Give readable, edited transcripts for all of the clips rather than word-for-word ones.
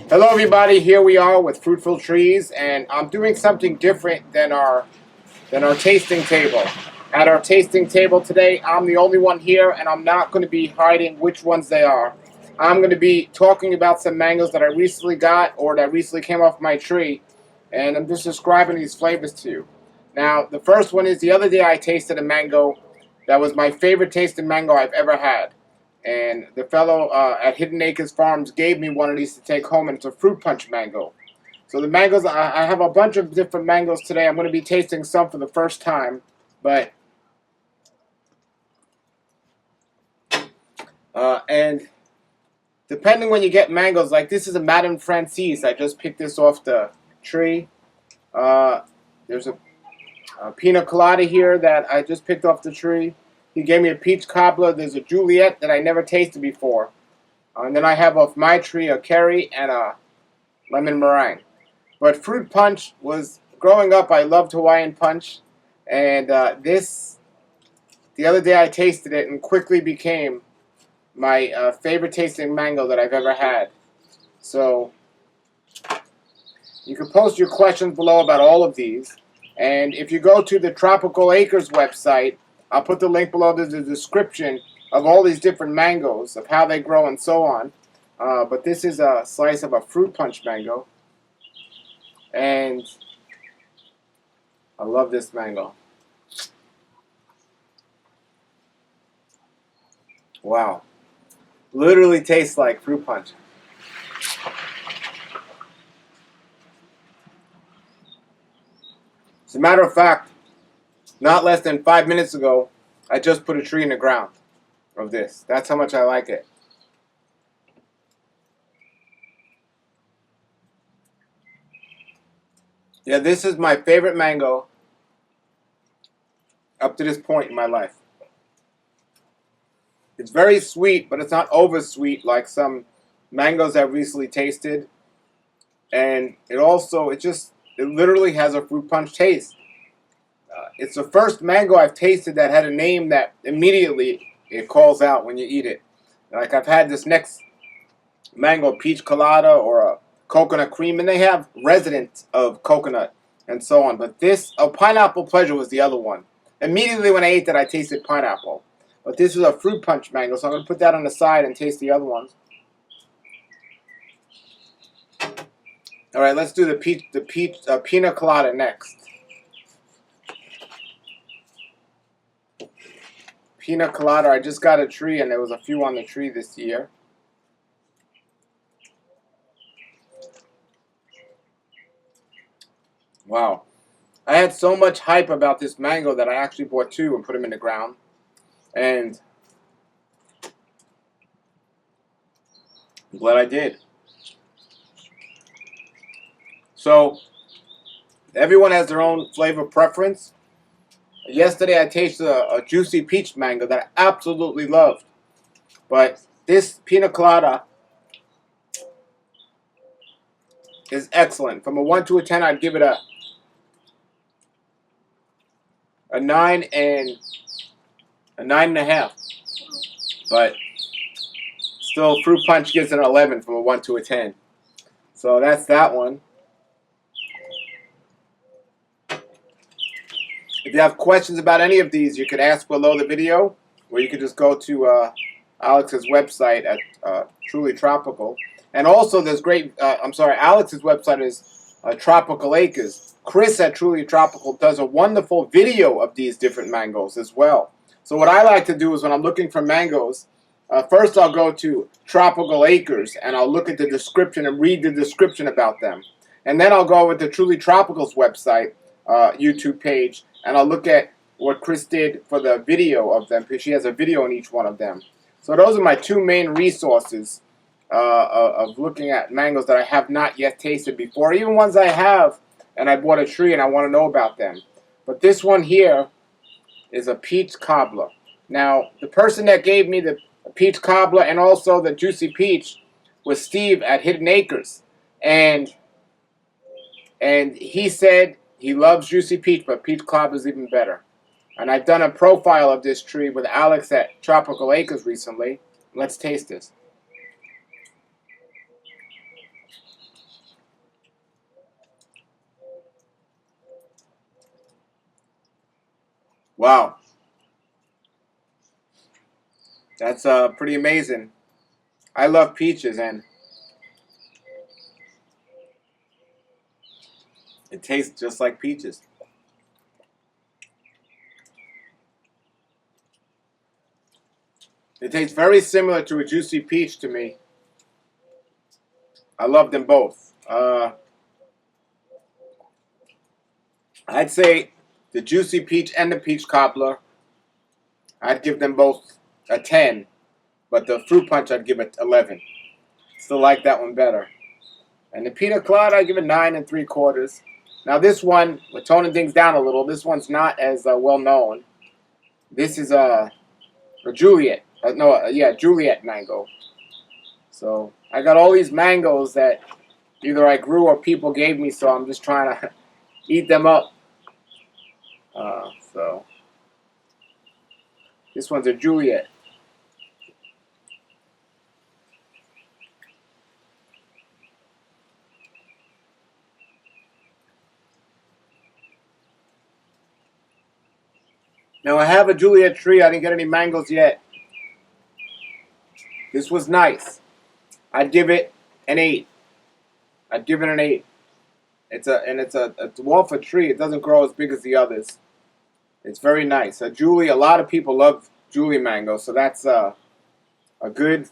Hello everybody, here we are with Fruitful Trees, and I'm doing something different than our tasting table. At our tasting table today, I'm the only one here, and I'm not going to be hiding which ones they are. I'm going to be talking about some mangoes that I recently got or that recently came off my tree, and I'm just describing these flavors to you. Now, the first one is the other day I tasted a mango that was my favorite tasting mango I've ever had. And the fellow at Hidden Acres Farms gave me one of these to take home, and it's a fruit punch mango. So the mangoes, I have a bunch of different mangoes today. I'm going to be tasting some for the first time, but and depending when you get mangoes, like this is a Madame Francis. I just picked this off the tree. There's a Pina Colada here that I just picked off the tree. He gave me a peach cobbler. There's a Juliet that I never tasted before. And then I have off my tree a Kerry and a lemon meringue. But fruit punch was, growing up, I loved Hawaiian punch. And the other day I tasted it and quickly became my favorite tasting mango that I've ever had. So you can post your questions below about all of these. And if you go to the Tropical Acres website, I'll put the link below. There's a description of all these different mangoes, of how they grow and so on. But this is a slice of a fruit punch mango. And I love this mango. Wow. Literally tastes like fruit punch. As a matter of fact, not less than 5 minutes ago, I just put a tree in the ground of this. That's how much I like it. Yeah, this is my favorite mango up to this point in my life. It's very sweet, but it's not over sweet like some mangoes I've recently tasted. And it literally has a fruit punch taste. It's the first mango I've tasted that had a name that immediately it calls out when you eat it. Like I've had this next mango, peach colada or a coconut cream, and they have residents of coconut and so on. But this, pineapple pleasure was the other one. Immediately when I ate that, I tasted pineapple. But this is a fruit punch mango, so I'm going to put that on the side and taste the other ones. All right, let's do the Pina Colada next. Pina Colada, I just got a tree, and there was a few on the tree this year. Wow. I had so much hype about this mango that I actually bought two and put them in the ground. And I'm glad I did. So, everyone has their own flavor preference. Yesterday I tasted a juicy peach mango that I absolutely loved. But this Pina Colada is excellent. From a 1 to a 10, I'd give it a 9 and a 9.5. But still, fruit punch gives it an 11 from a 1 to a 10. So that's that one. If you have questions about any of these, you could ask below the video, or you could just go to Alex's website at Truly Tropical. And also, there's Alex's website is Tropical Acres. Chris at Truly Tropical does a wonderful video of these different mangoes as well. So what I like to do is when I'm looking for mangoes, first I'll go to Tropical Acres and I'll look at the description and read the description about them. And then I'll go over to Truly Tropical's website, YouTube page, and I'll look at what Chris did for the video of them, because she has a video on each one of them. So those are my two main resources of looking at mangoes that I have not yet tasted before, even ones I have and I bought a tree and I want to know about them. But this one here is a peach cobbler. Now, the person that gave me the peach cobbler and also the juicy peach was Steve at Hidden Acres. And he said he loves juicy peach, but peach cobbler is even better. And I've done a profile of this tree with Alex at Tropical Acres recently. Let's taste this. Wow. That's pretty amazing. I love peaches, and it tastes just like peaches. It tastes very similar to a juicy peach to me. I love them both. I'd say the juicy peach and the peach cobbler, I'd give them both a 10, but the fruit punch I'd give it 11. Still like that one better. And the Pina Colada, I give it 9 3/4. Now this one, we're toning things down a little. This one's not as well known. This is a Juliet. Juliet mango. So I got all these mangoes that either I grew or people gave me, so I'm just trying to eat them up. So this one's a Juliet. Now I have a Juliet tree. I didn't get any mangoes yet. This was nice. I'd give it an 8. I'd give it an 8. It's a dwarf tree. It doesn't grow as big as the others. It's very nice. A lot of people love Julie mango, so that's a good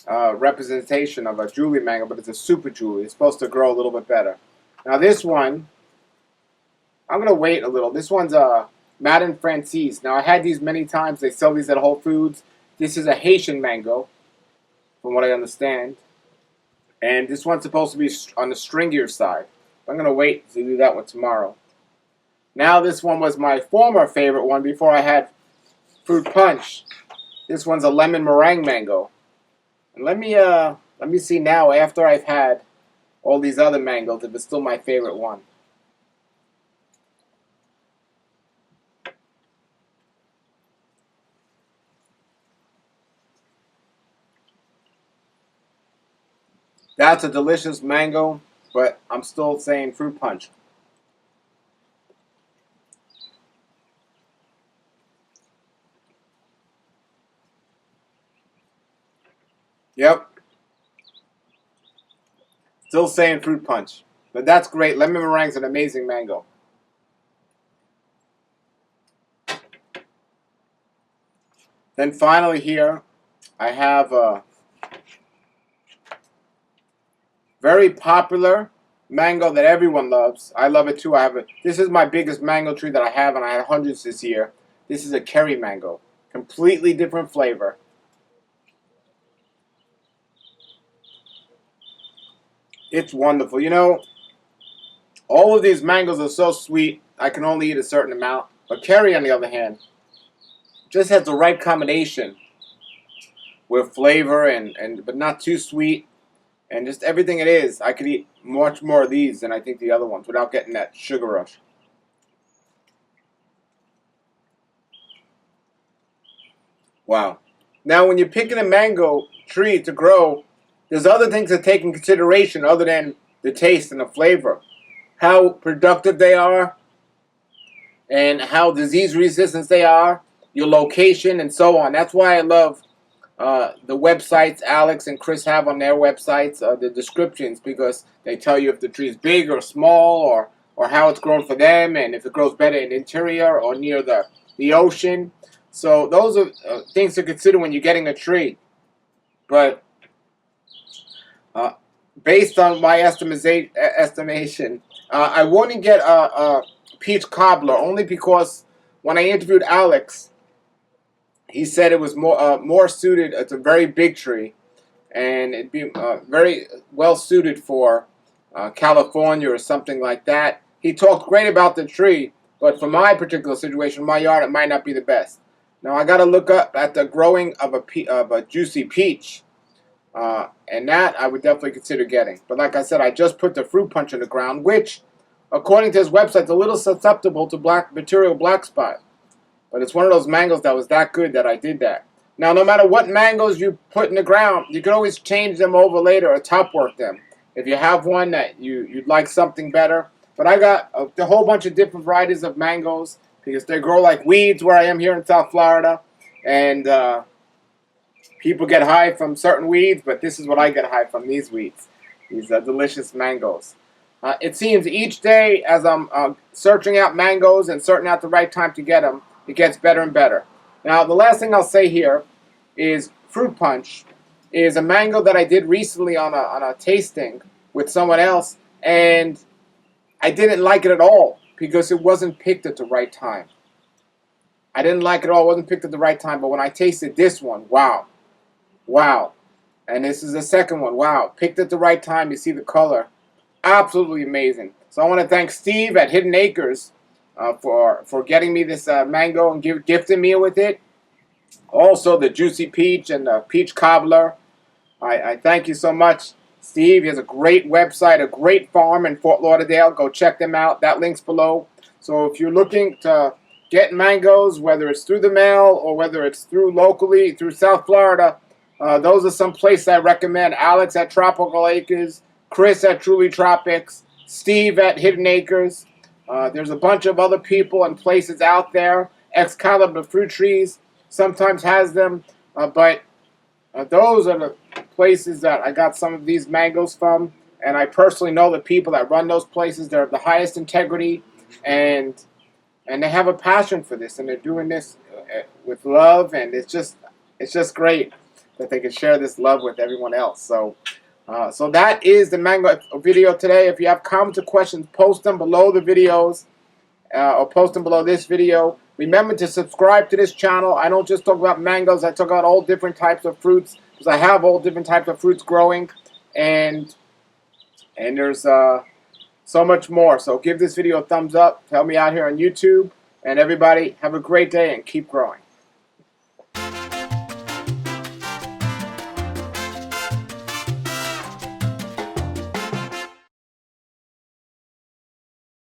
representation of a Julie mango, but it's a super Julie. It's supposed to grow a little bit better. Now this one, I'm going to wait a little. This one's a Madame Francis. Now I had these many times. They sell these at Whole Foods. This is a Haitian mango, from what I understand. And this one's supposed to be on the stringier side. I'm going to wait to do that one tomorrow. Now this one was my former favorite one before I had fruit punch. This one's a lemon meringue mango. And let me see now after I've had all these other mangoes if it's still my favorite one. That's a delicious mango, but I'm still saying fruit punch. Yep. Still saying fruit punch. But that's great. Lemon meringue's an amazing mango. Then finally here, I have a very popular mango that everyone loves. I love it too. I have it. This is my biggest mango tree that I have, and I had hundreds this year. This is a Kerry mango. Completely different flavor. It's wonderful. You know, all of these mangoes are so sweet, I can only eat a certain amount. But Kerry, on the other hand, just has the right combination with flavor but not too sweet. And just everything it is, I could eat much more of these than I think the other ones without getting that sugar rush. Wow. Now, when you're picking a mango tree to grow, there's other things to take in consideration other than the taste and the flavor. How productive they are, and how disease resistant they are, your location, and so on. That's why I love the websites Alex and Chris have on their websites, the descriptions, because they tell you if the tree is big or small, or how it's grown for them, and if it grows better in the interior or near the ocean. So those are things to consider when you're getting a tree. But based on my estimation, I wouldn't get a peach cobbler only because when I interviewed Alex, he said it was more suited. It's a very big tree, and it'd be very well suited for California or something like that. He talked great about the tree, but for my particular situation, my yard, it might not be the best. Now I got to look up at the growing of a juicy peach, and that I would definitely consider getting. But like I said, I just put the fruit punch in the ground, which, according to his website, is a little susceptible to black spot. But it's one of those mangoes that was that good that I did that. Now, no matter what mangoes you put in the ground, you can always change them over later or top work them. If you have one that you'd like something better. But I got a whole bunch of different varieties of mangoes because they grow like weeds where I am here in South Florida, and people get high from certain weeds, but this is what I get high from, these weeds, these delicious mangoes. It seems each day as I'm searching out mangoes and searching out the right time to get them, it gets better and better. Now, the last thing I'll say here is fruit punch is a mango that I did recently on a tasting with someone else, and I didn't like it at all because it wasn't picked at the right time. I didn't like it at all. It wasn't picked at the right time, but when I tasted this one, wow. Wow. And this is the second one. Wow. Picked at the right time. You see the color. Absolutely amazing. So I want to thank Steve at Hidden Acres for getting me this mango and gifting me with it. Also the Juicy Peach and the Peach Cobbler. I thank you so much, Steve. He has a great website, a great farm in Fort Lauderdale. Go check them out. That link's below. So if you're looking to get mangoes, whether it's through the mail or whether it's through locally, through South Florida, those are some places I recommend. Alex at Tropical Acres, Chris at Truly Tropics, Steve at Hidden Acres. There's a bunch of other people and places out there. Excalibur Fruit Trees sometimes has them, but those are the places that I got some of these mangoes from. And I personally know the people that run those places. They're of the highest integrity, and they have a passion for this, and they're doing this with love, and it's just great that they can share this love with everyone else. So so that is the mango video today. If you have comments or questions, post them below the videos or post them below this video. Remember to subscribe to this channel. I don't just talk about mangoes. I talk about all different types of fruits because I have all different types of fruits growing, and there's so much more. So give this video a thumbs up. Help me out here on YouTube. And everybody, have a great day and keep growing.